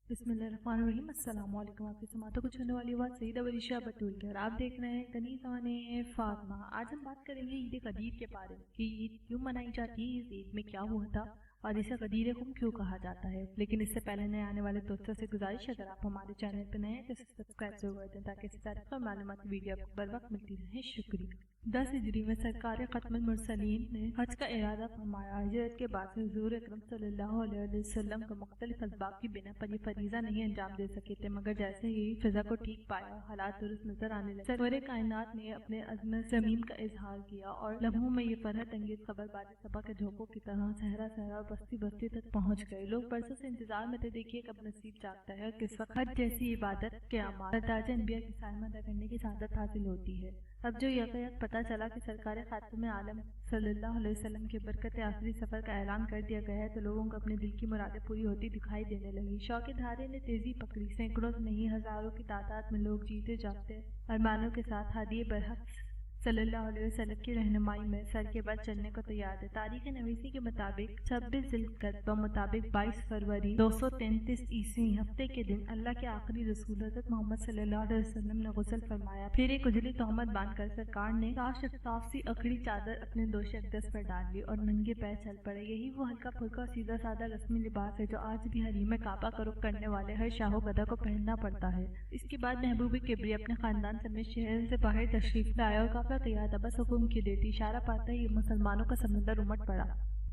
بسم اللہ الرحمن الرحیم۔ السلام علیکم۔ آپ کی سماعتوں کو چھونے والی آواز سعید ولیشہ بطول کی، اور آپ دیکھ رہے ہیں کنیزان فاطمہ۔ آج ہم بات کریں گے عید غدیر کے بارے میں کہ عید کیوں منائی جاتی ہے، اس عید میں کیا ہوا تھا اور اسے غدیر خم کیوں کہا جاتا ہے۔ لیکن اس سے پہلے نئے آنے والے دوستوں سے گزارش، اگر آپ ہمارے چینل پہ نئے ہیں تو سبسکرائب ضرور کر دیں تاکہ اس طرح کی معلوماتی ویڈیو آپ کو بر وقت ملتی رہے۔ شکریہ۔ 10 ہجری میں سرکار ختم المرسلین نے حج کا ارادہ فرمایا۔ ہجرت کے بعد سے حضور اکرم صلی اللہ علیہ وسلم کو مختلف اسباب کی بنا پر یہ فریضہ نہیں انجام دے سکے تھے، مگر جیسے ہی فضا کو ٹھیک پایا، حالات درست نظر آنے لگے، سرور کائنات نے اپنے عزم زمین کا اظہار کیا اور لمحوں میں یہ فرحت انگیز خبر باد صبا کے جھونکوں کی طرح صحرا صحرا اور بستی بستی تک پہنچ گئے۔ لوگ برسوں سے انتظار میں تھے، دیکھیے کب نصیب جاگتا ہے اور کس وقت حج جیسی عبادت کے اعمال سردار انبیاء کی سائمہ ادا کرنے کی سعادت حاصل ہوتی ہے۔ اب جو یکایک پتہ چلا کہ سرکار خاتم عالم صلی اللہ علیہ وسلم کے برکت آخری سفر کا اعلان کر دیا گیا ہے تو لوگوں کو اپنے دل کی مرادیں پوری ہوتی دکھائی دینے لگی۔ شوق دھارے نے تیزی پکڑی، سینکڑوں نہیں ہزاروں کی تعداد میں لوگ جیتے جاگتے ارمانوں کے ساتھ ہادی برحق صلی اللہ علیہ وسلم کی رہنمائی میں سر کے بل چلنے کو تیار تھے۔ تاریخ نویسی کے مطابق 26 ذی القعدہ بمطابق 22 فروری 233 عیسوی ہفتے کے دن اللہ کے آخری رسول حضرت محمد صلی اللہ علیہ وسلم نے غسل فرمایا۔ پھر ایک اجلی تہمت باندھ کر سرکار نے صاف سی اکڑی چادر اپنے دوش اقدس پر ڈال لی اور ننگے پیر چل پڑے۔ یہی وہ ہلکا پھلکا اور سیدھا سادہ رسمی لباس ہے جو آج بھی حریم کعبہ کا رخ کرنے والے ہر شاہ و گدا کو پہننا پڑتا ہے۔ اس کے بعد محبوب کبری اپنے خاندان سمیت شہر سے باہر تشریف لائے اور قافلہ تیار تھا، بس حکم کی دیتی اشارہ پاتا ہی مسلمانوں کا سمندر امٹ پڑا۔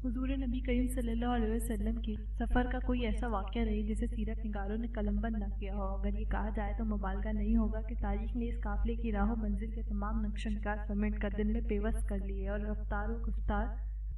حضور نبی کریم صلی اللہ علیہ وسلم کی سفر کا کوئی ایسا واقعہ نہیں جسے سیرت نگاروں نے قلم بند نہ کیا ہو۔ اگر یہ کہا جائے تو مبالغہ نہیں ہوگا کہ تاریخ نے اس قافلے کی راہ و منزل کے تمام نقش و نگار سمیٹ کر دل میں پیوست کر لیے اور رفتار و گفتار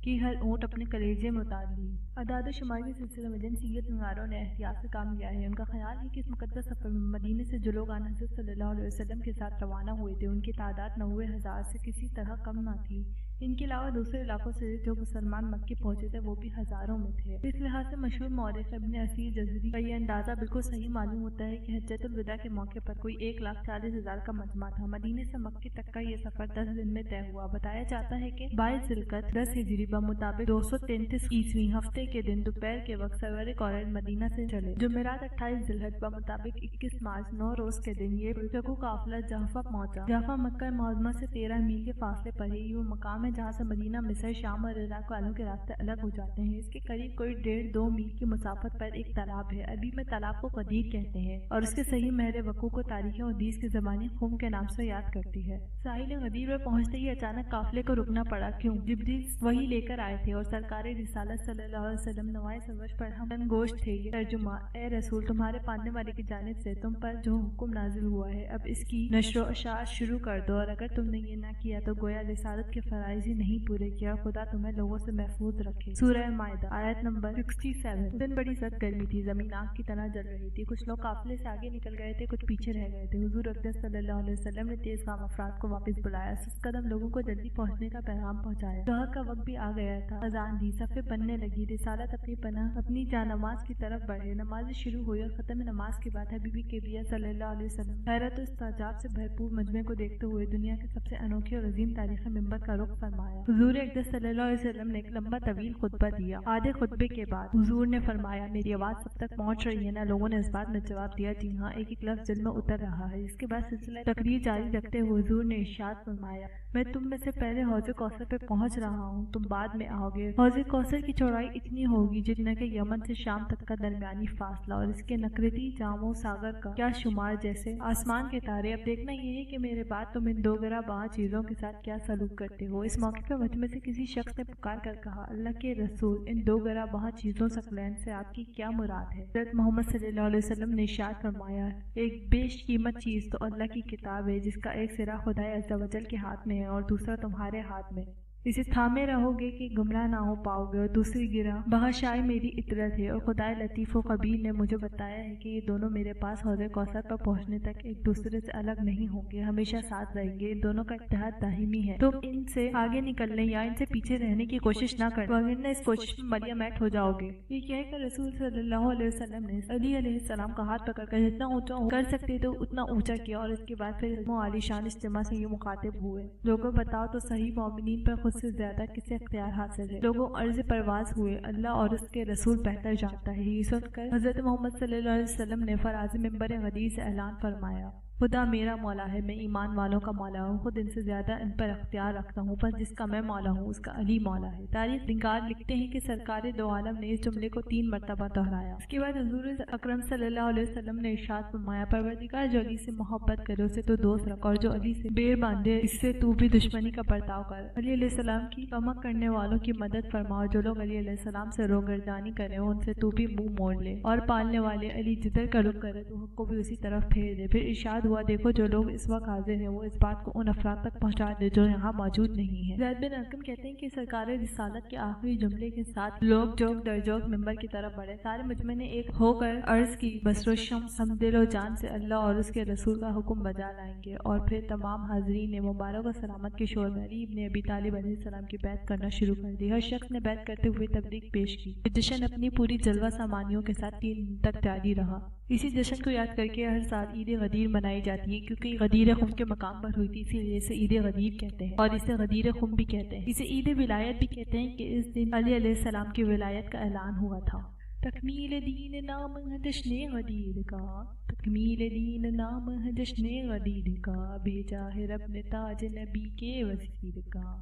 کی ہر اونٹ اپنے کلیجے میں اتار لی۔ اعداد و شمار کے سلسلے میں جن سیرت نگاروں نے احتیاط سے کام لیا ہے، ان کا خیال ہے کہ اس مقدس سفر میں مدینے سے جو لوگ حضرت صلی اللہ علیہ وسلم کے ساتھ روانہ ہوئے تھے، ان کی تعداد 90,000 سے کسی طرح کم نہ تھی۔ ان کے علاوہ دوسرے علاقوں سے جو مسلمان مکے پہنچے تھے وہ بھی ہزاروں میں تھے۔ اس لحاظ سے مشہور مورخ ابن اسیر جزری کا یہ اندازہ بالکل صحیح معلوم ہوتا ہے کہ حجۃ الوداع کے موقع پر کوئی 1,40,000 کا مجمع تھا۔ مدینے سے مکے تک کا یہ سفر 10 دن میں طے ہوا۔ بتایا جاتا ہے کہ 22 ذی القعدہ 10 ہجری بمطابق 233 عیسوی ہفتے کے دن دوپہر کے وقت سرور کونین مدینہ سے چلے۔ جمعرات 28 ذی الحجہ بمطابق 21 مارچ 9 روز کے دن یہ رکوع قافلہ جحفہ پہنچا۔ جحفہ مکہ معظمہ سے 13 میل کے فاصلے پر ہے۔ یہ وہ مقام ہے جہاں سے مدینہ، مصر، شام اور عراق والوں کے راستے الگ ہو جاتے ہیں۔ اس کے قریب کوئی 1.5-2 میل کی مسافت پر ایک تالاب ہے۔ عربی میں تالاب کو غدیر کہتے ہیں اور اس کے صحیح محل وقوع کو تاریخ حدیث کی زبانی خم کے نام سے یاد کرتی ہے۔ ساحل غدیر پر پہنچتے ہی اچانک قافلے کو رکنا پڑا۔ کیوں؟ جبریل وحی لے کر آئے تھے اور سرکار رسالت صلی اللہ علیہ وسلم نوائے سروش پر ہم گوشت تھے۔ یہ ترجمہ: اے رسول، تمہارے پالنے والے کی جانب سے تم پر جو حکم نازل ہوا ہے، اب اس کی نشر و اشاعت شروع کر دو، اور اگر تم نے یہ نہ کیا تو گویا رسالت کے فرائض ہی نہیں پورے کیا، اور خدا تمہیں لوگوں سے محفوظ رکھے۔ سورہ مائدہ آیت نمبر 67۔ دن بڑی سخت گرمی تھی، زمین آگ کی طرح جل رہی تھی۔ کچھ لوگ قافلے سے آگے نکل گئے تھے، کچھ پیچھے رہ گئے تھے۔ حضور اقدس صلی اللہ علیہ وسلم نے تیز گام افراد کو واپس بلایا، سست قدم لوگوں کو جلدی پہنچنے کا پیغام پہنچایا۔ ظہر کا وقت بھی آ گیا تھا، اذان دی، صفیں بننے لگی، رسالت اپنی پناہ اپنی جانماز کی طرف بڑھے۔ نماز شروع ہوئی اور ختم نماز کے بعد حبیب کبریٰ صلی اللہ علیہ وسلم حیرت و استعجاب سے بھرپور مجمع کو دیکھتے ہوئے دنیا کے سب سے انوکھے اور عظیم تاریخی منبر کا رخ فرمایا۔ حضور اقدس صلی اللہ علیہ وسلم نے ایک لمبا طویل خطبہ دیا۔ آدھے خطبے کے بعد حضور نے فرمایا، میری آواز سب تک پہنچ رہی ہے نا؟ لوگوں نے اس بات میں جواب دیا، جی ہاں، ایک ایک لفظ دل میں اتر رہا ہے۔ اس کے بعد سلسلہ تقریر جاری رکھتے ہوئے حضور نے ارشاد فرمایا، میں تم میں سے پہلے حوض کوثر پہ پہنچ رہا ہوں، تم بعد میں آؤ گے۔ حوض کوثر کی چوڑائی اتنی ہوگی جتنا کہ یمن سے شام تک کا درمیانی فاصلہ، اور اس کے نقرتی جام و ساغر کا کیا شمار جیسے آسمان کے تارے۔ اب دیکھنا یہ ہے کہ میرے بعد تم ان 2 گرہ بہا چیزوں کے ساتھ کیا سلوک کرتے ہو۔ اس موقع پر مجمع سے کسی شخص نے پکار کر کہا، اللہ کے رسول، ان 2 گرہ بہا چیزوں ثقلین سے آپ کی کیا مراد ہے؟ حضرت محمد صلی اللہ علیہ وسلم نے ارشاد فرمایا، ایک بیش قیمت چیز تو اللہ کی کتاب ہے، جس کا ایک سرا خدائے عز و جل کے ہاتھ میں ہے اور دوسرا تمہارے ہاتھ میں۔ اسے تھامے رہو گے کہ گمراہ نہ ہو پاؤ گے، اور دوسری گرہ بہشائے میری اطرت ہے، اور خدائے لطیف و خبیر نے مجھے بتایا ہے کہ یہ دونوں میرے پاس حوض کوثر پر پہنچنے تک ایک دوسرے سے الگ نہیں ہوں گے، ہمیشہ ساتھ رہیں گے۔ ان دونوں کا اتحاد دائمی ہے، تم ان سے آگے نکلنے یا ان سے پیچھے رہنے کی کوشش نہ کرنا، ورنہ اس کوشش میں مریم ایٹ ہو جاؤ گے۔ یہ کہہ کر رسول صلی اللہ علیہ وسلم نے علی علیہ السلام کا ہاتھ پکڑ کر جتنا اونچا کر سکتے تو اتنا اونچا کیا، اور اس کے بعد پھر عالی شان اجتماع سے یہ مخاطب ہوئے، لوگوں بتاؤ تو صحیح، مومنین پر خود سے زیادہ کسے اختیار حاصل ہے؟ لوگوں عرض پرواز ہوئے، اللہ اور اس کے رسول بہتر جانتا ہے۔ یہ سن کر حضرت محمد صلی اللہ علیہ وسلم نے فراز ممبر غدیر سے اعلان فرمایا، خدا میرا مولا ہے، میں ایمان والوں کا مولا ہوں، خود ان سے زیادہ ان پر اختیار رکھتا ہوں، بس جس کا میں مولا ہوں اس کا علی مولا ہے۔ تاریخ نگار لکھتے ہیں کہ سرکار دو عالم نے اس جملے کو 3 مرتبہ دہرایا۔ اس کے بعد حضور اکرم صلی اللہ علیہ وسلم نے ارشاد فرمایا، پروردگار جو علی سے محبت کرے اسے تو دوست رکھ، اور جو علی سے بیر باندھے اس سے تو بھی دشمنی کا برتاؤ کر۔ علی علیہ السلام کی کمک کرنے والوں کی مدد فرما، اور جو لوگ علی علیہ السلام سے روگردانی کریں ان سے تو بھی منہ موڑ لے، اور پالنے والے علی جدھر کا رخ کرے تو حق کو بھی اسی طرف پھیر دے۔ پھر ارشاد ہوا، دیکھو جو لوگ اس وقت حاضر ہیں وہ اس بات کو ان افراد تک پہنچا دے جو یہاں موجود نہیں ہیں۔ زید بن ارقم کہتے ہیں کہ سرکار رسالت کے آخری جملے کے ساتھ لوگ جوک در جوک ممبر کی طرف بڑھے۔ سارے مجمع نے ایک ہو کر عرض کی، بسر و شمس ہم دل و جان سے اللہ اور اس کے رسول کا حکم بجا لائیں گے۔ اور پھر تمام حاضرین نے مبارک و سلامت کے شور میں علی ابن ابی طالب علیہ السلام کی بیعت کرنا شروع کر دی۔ ہر شخص نے بیعت کرتے ہوئے تبریک پیش کی۔ یہ جشن اپنی پوری جلوہ سامانیوں کے ساتھ 3 دن تک جاری رہا۔ اسی جشن کو یاد کر کے ہر سال عید غدیر منائی جاتی ہے، کیونکہ غدیر خم کے مقام پر ہوئی تھی، اسی لیے اسے عید غدیر کہتے ہیں، اور اسے غدیر خم بھی کہتے ہیں۔ اسے عید ولایت بھی کہتے ہیں کہ اس دن علی علیہ السلام کی ولایت کا اعلان ہوا تھا۔ تکمیل دین نام ہے جشن غدیر کا، تکمیل دین نام ہے جشن غدیر کا، بھیجا ہے رب نے تاج نبی کے وزیر کا،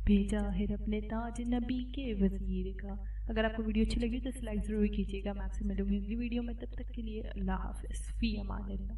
بھیجا ہے رب نے تاج نبی کے وزیر کا۔ اگر آپ کو ویڈیو اچھی لگی تو لائک ضرور کیجیے گا۔ میں آپ سے ملوں گی اگلی ویڈیو میں، تب تک کے لیے اللہ حافظ، فی امان اللہ۔